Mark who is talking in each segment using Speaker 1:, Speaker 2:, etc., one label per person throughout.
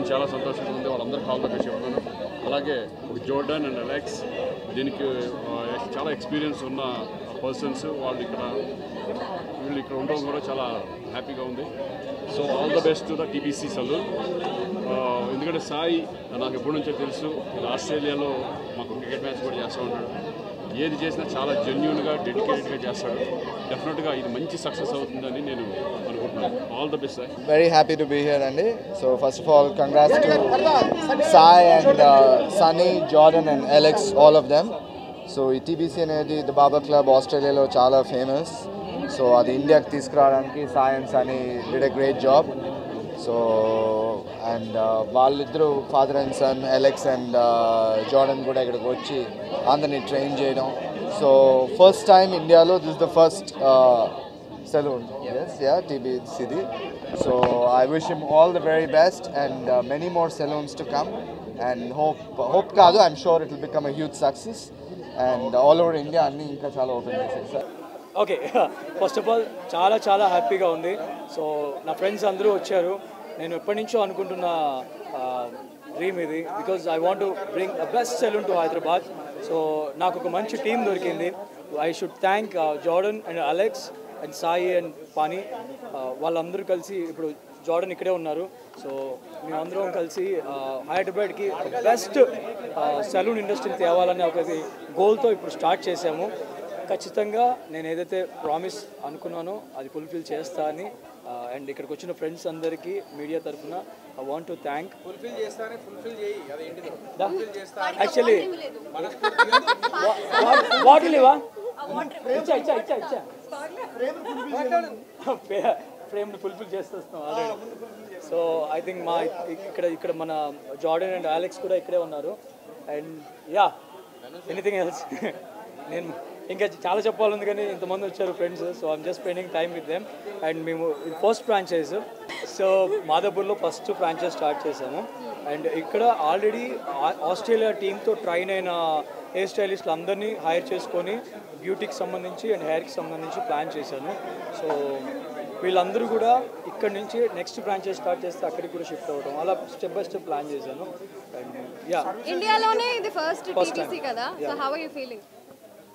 Speaker 1: చాలా సంతోషంగా ఉంది. వాళ్ళందరికీ ఆల్ ద బెస్ట్ చెప్తున్నాను. అలాగే జోర్డన్ అండ్ అలెక్స్ దీనికి చాలా ఎక్స్పీరియన్స్ ఉన్న పర్సన్స్, వీళ్ళు ఇక్కడ ఉండడం కూడా చాలా హ్యాపీగా ఉంది. So all the best to the TBC salon. ఎందుకంటే సాయి నాకు ఎప్పటి నుంచో తెలుసు, ఆస్ట్రేలియాలో మాకు క్రికెట్ మ్యాచ్ కూడా చేస్తూ ఉంటాడు. ఏది చేసినా చాలా జెన్యూన్గా డెడికేటెడ్గా చేస్తాడు. డెఫినెట్గా ఇది మంచి సక్సెస్ అవుతుందని నేను అనుకుంటున్నాను. All the best sir.
Speaker 2: Very happy to be here అండి. So first of all, congrats to Sai and Sunny, Jordan and Alex, all of them. So ఈ టీబీసీ అనేది ద బాబా క్లబ్ ఆస్ట్రేలియాలో చాలా ఫేమస్. సో అది ఇండియాకి తీసుకురావడానికి Sai and Sunny did a great job. So and వాళ్ళిద్దరూ father and son Alex and Jordan కూడా ఇక్కడికి వచ్చి అందరినీ ట్రైన్ చేయడం. సో ఫస్ట్ టైం ఇండియాలో this is the first saloon. Yes, yeah, TBCD. So I wish him all the very best and many more saloons to come. And hope kaadu, I'm sure it will become a huge success. And all over India, anni inka chala open chesadu sir.
Speaker 3: Okay, first of all చాలా హ్యాపీగా ఉంది. So నా friends అందరూ వచ్చారు. నేను ఎప్పటి నుంచో అనుకుంటున్న డ్రీమ్ ఇది, because I want to bring the best salon to Hyderabad. So నాకు ఒక మంచి టీం దొరికింది. I should thank Jordan and Alex and Sai and Pani. వాళ్ళందరూ కలిసి ఇప్పుడు జార్డన్ ఇక్కడే ఉన్నారు. సో మేమందరం కలిసి హైదరాబాద్కి బెస్ట్ సెలూన్ ఇండస్ట్రీని తేవాలనే ఒక గోల్తో ఇప్పుడు స్టార్ట్ చేసాము. ఖచ్చితంగా నేను ఏదైతే ప్రామిస్ అనుకున్నానో అది ఫుల్ఫిల్ చేస్తా అని. అండ్ ఇక్కడికి వచ్చిన ఫ్రెండ్స్ అందరికీ మీడియా తరఫున I want to thank. Actually bottle ఇవా ఇచ్చా ఫ్రేమ్ ఫుల్ఫిల్ చేసేస్తాం ఆల్రెడీ. సో ఐ థింక్ మా ఇక్కడ మన జార్డన్ అండ్ అలెక్స్ కూడా ఇక్కడే ఉన్నారు. అండ్ యా, ఎనీథింగ్ ఎల్స్ నేను ఇంకా చాలా చెప్పాలి కానీ ఇంతమంది వచ్చారు friends. So I'm just spending time with them. And మేము ఫస్ట్ ఫ్రాంచైజ్, సో మాదాపూర్లో ఫస్ట్ ఫ్రాంచైజ్ స్టార్ట్ చేసాము. అండ్ ఇక్కడ ఆల్రెడీ ఆస్ట్రేలియా టీంతో ట్రైన్ అయిన హెయిర్ స్టైలిస్టులు అందరినీ హైర్ చేసుకొని బ్యూటీకి సంబంధించి అండ్ హెయిర్కి సంబంధించి ప్లాన్ చేశాను. సో వీళ్ళందరూ కూడా ఇక్కడ నుంచి నెక్స్ట్ ఫ్రాంచైజ్ స్టార్ట్ చేస్తే అక్కడికి కూడా షిఫ్ట్ అవ్వడం, అలా స్టెప్ బై స్టెప్ ప్లాన్ చేశాను. అండ్ యా,
Speaker 4: ఇండియాలోనే ఇది ఫస్ట్ టీబీసీ కదా. So how are you feeling?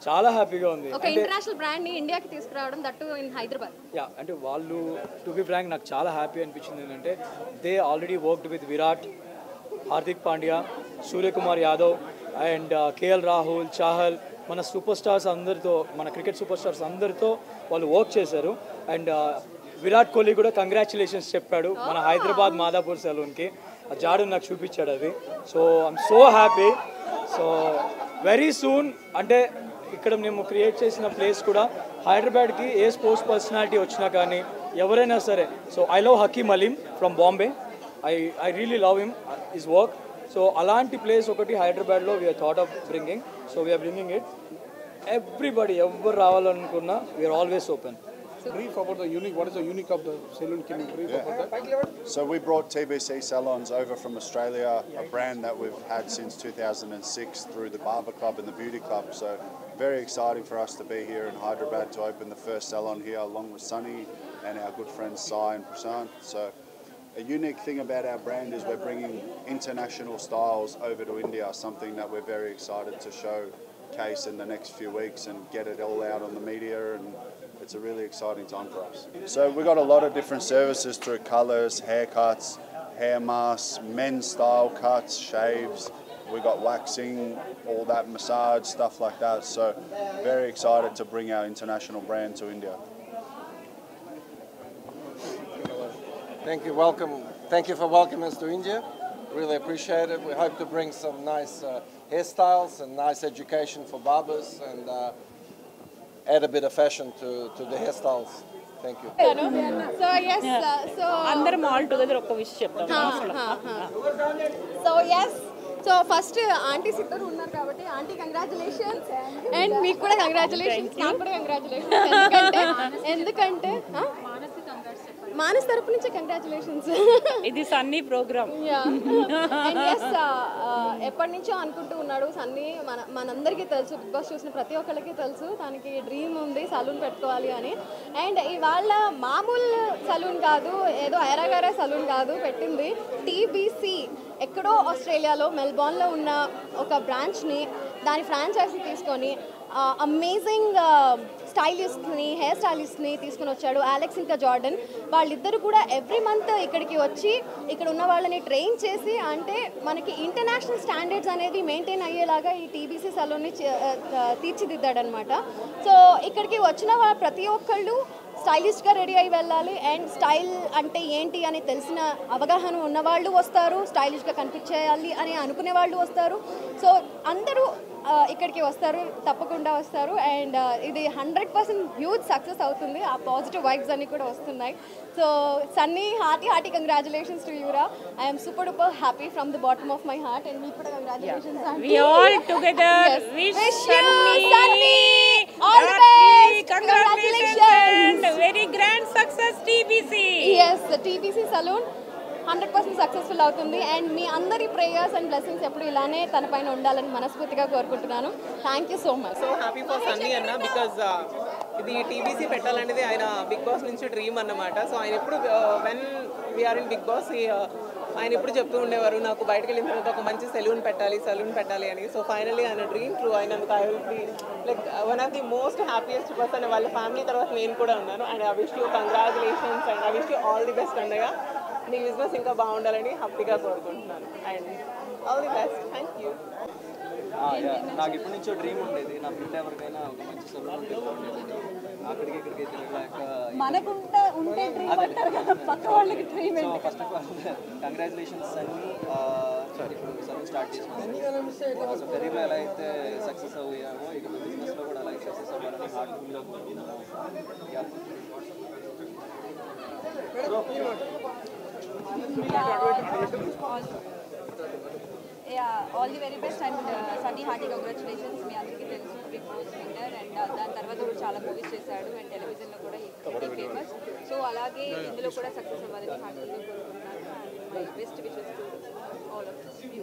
Speaker 3: చాలా హ్యాపీగా ఉంది.
Speaker 4: ఒక ఇంటర్నేషనల్ బ్రాండ్ ని ఇండియాకి తీసుకురావడం, దట్టు ఇన్ హైదరాబాద్.
Speaker 3: యా, అంటే వాళ్ళు టు బి ఫ్రాంక్ నాకు చాలా హ్యాపీ అనిపించింది. ఏంటంటే they already worked with Virat, Hardik Pandya, Suryakumar Yadav and KL Rahul, Chahal, మన సూపర్ స్టార్స్ అందరితో, మన క్రికెట్ సూపర్ స్టార్స్ అందరితో వాళ్ళు వర్క్ చేశారు. అండ్ విరాట్ కోహ్లీ కూడా కంగ్రాచులేషన్స్ చెప్పాడు మన హైదరాబాద్ మాదాపూర్ సెలూన్కి. జాడు నాకు చూపించాడు అది. So I'm so happy. So very soon, అంటే ఇక్కడ మేము క్రియేట్ చేసిన ప్లేస్ కూడా హైదరాబాద్కి ఏ స్పోర్ట్స్ పర్సనాలిటీ వచ్చినా కానీ ఎవరైనా సరే. So I love Hakim Aalim from Bombay. I really love him, his work. So అలాంటి ప్లేస్ ఒకటి హైదరాబాద్లో we're thought of bringing. So we're bringing it. Everybody ఎవరు రావాలనుకున్నా we're always open.
Speaker 5: Brief about the unique. What is the unique of the saloon? Can you brief about that?
Speaker 6: So we brought TBC Salons over from Australia, a brand that we've had since 2006 through the Barber Club and the Beauty Club. So very exciting for us to be here in Hyderabad to open the first salon here along with Sunny and our good friends Sai and Prashant. So a unique thing about our brand is we're bringing international styles over to India, something that we're very excited to showcase in the next few weeks and get it all out on the media, and it's a really exciting time for us. So we've got a lot of different services through colours, haircuts, hair masks, men's style cuts, shaves. We've got waxing, all that massage, stuff like that. So very excited to bring our international brand to India.
Speaker 7: Thank you. Welcome. Thank you for welcoming us to India. Really appreciate it. We hope to bring some nice hairstyles and nice education for barbers and add a bit of fashion to the hairstyles. Thank you.
Speaker 4: So yes, so
Speaker 8: అందరం all together ఒక విషయం చెప్తాం.
Speaker 4: So yes, so first aunties ఇద్దరు ఉన్నారు కాబట్టి aunty congratulations. And మీకు కూడా congratulations, నాకు కూడా కంగ్రాచులేషన్స్. ఎందుకంటే మానస్ తరపు నుంచి కంగ్రాచులేషన్స్.
Speaker 8: ఇది సన్నీ ప్రోగ్రామ్.
Speaker 4: ఎప్పటి నుంచో అనుకుంటూ ఉన్నాడు సన్నీ. మనందరికీ తెలుసు, బిగ్ బాస్ చూసిన ప్రతి ఒక్కరికి తెలుసు తనకి డ్రీమ్ ఉంది సలూన్ పెట్టుకోవాలి అని. అండ్ ఇవాళ మామూలు సలూన్ కాదు, ఏదో ఐరాగారే సలూన్ కాదు, పెట్టింది టీబీసీ. ఎక్కడో ఆస్ట్రేలియాలో మెల్బోర్న్లో ఉన్న ఒక బ్రాంచ్ని, దాని ఫ్రాంచైజీ తీసుకొని అమేజింగ్ స్టైలిస్ట్ని, హెయిర్ స్టైలిస్ట్ని తీసుకుని వచ్చాడు, అలెక్స్ ఇంకా జార్డన్. వాళ్ళిద్దరు కూడా ఎవ్రీ మంత్ ఇక్కడికి వచ్చి ఇక్కడ ఉన్న వాళ్ళని ట్రైన్ చేసి, అంటే మనకి ఇంటర్నేషనల్ స్టాండర్డ్స్ అనేది మెయింటైన్ అయ్యేలాగా ఈ టీబీసీ సలూన్ని తీర్చిదిద్దాడనమాట. సో ఇక్కడికి వచ్చిన ప్రతి ఒక్కళ్ళు స్టైలిష్గా రెడీ అయి వెళ్ళాలి. అండ్ స్టైల్ అంటే ఏంటి అని తెలిసిన అవగాహన ఉన్నవాళ్ళు వస్తారు, స్టైలిష్గా కనిపించేయాలి అని అనుకునే వాళ్ళు వస్తారు. సో అందరూ ఇక్కడికి వస్తారు, తప్పకుండా వస్తారు. అండ్ ఇది 100% హ్యూజ్ సక్సెస్ అవుతుంది. ఆ పాజిటివ్ వైబ్స్ అన్నీ కూడా వస్తున్నాయి. So Sunny, hearty congratulations to యూరా. I'm super duper happy from the bottom of my heart. And మీకు కూడా congratulations.
Speaker 8: We all together wish
Speaker 4: Sunny all the best.
Speaker 8: congratulations and very grand success TBC.
Speaker 4: Yes, TBC Saloon 100% successful అవుతుంది. And మీ అందరి prayers and blessings ఎప్పుడు ఇలానే తన పైన ఉండాలని మనస్ఫూర్తిగా కోరుకుంటున్నాను. Thank you so much.
Speaker 9: So happy for Sunny అన్న, బికాజ్ ఇది టీబీసీ పెట్టాలనేది ఆయన బిగ్ బాస్ నుంచి డ్రీమ్ అన్నమాట. సో ఆయన ఎప్పుడు when we are in Bigg Boss ఆయన ఎప్పుడు చెప్తూ ఉండేవారు, నాకు బయటకు వెళ్ళిన తర్వాత ఒక మంచి సెలూన్ పెట్టాలి అని. సో ఫైనల్లీ ఆయన డ్రీమ్ ట్రూ అయినందుకు I will be like one of the most happiest person. వాళ్ళ ఫ్యామిలీ తర్వాత నేను కూడా ఉన్నాను. And I wish you congratulations and I wish you all the best అన్నగా. నీ బిజినెస్ ఇంకా బాగుండాలని హ్యాపీగా కోరుకుంటున్నాను. And all the best. Thank you.
Speaker 10: నాకు ఇప్పటి నుంచో డ్రీమ్ ఉండేది, నా బిడ్డ ఎవరికైనా ఒక మంచి సలూన్ ఉంటే బాగుండేది. అక్కడికి ఇక్కడికి తిరగలేక so first of all congratulations అన్ని. ఇప్పుడు సలూన్ స్టార్ట్ చేసినాను. సో కెరీర్లో ఎలా అయితే సక్సెస్ అయ్యామో ఇక బిజినెస్లో కూడా అలాగే సక్సెస్ అవ్వాలని హార్ట్ఫుల్గా కోరుకుంటున్నాను.
Speaker 11: All the very best. And Sunny, hearty congratulations. మీ అందరికీ తెలుసు బిగ్ బాస్ విన్నర్. అండ్ దాని తర్వాత కూడా చాలా మూవీస్ చేశాడు అండ్ టెలివిజన్లో కూడా ఫేమస్. సో అలాగే ఇందులో కూడా సక్సెస్ అవ్వాలని హార్టీగా కోరుకుంటున్నాను. And my best wishes to all of you.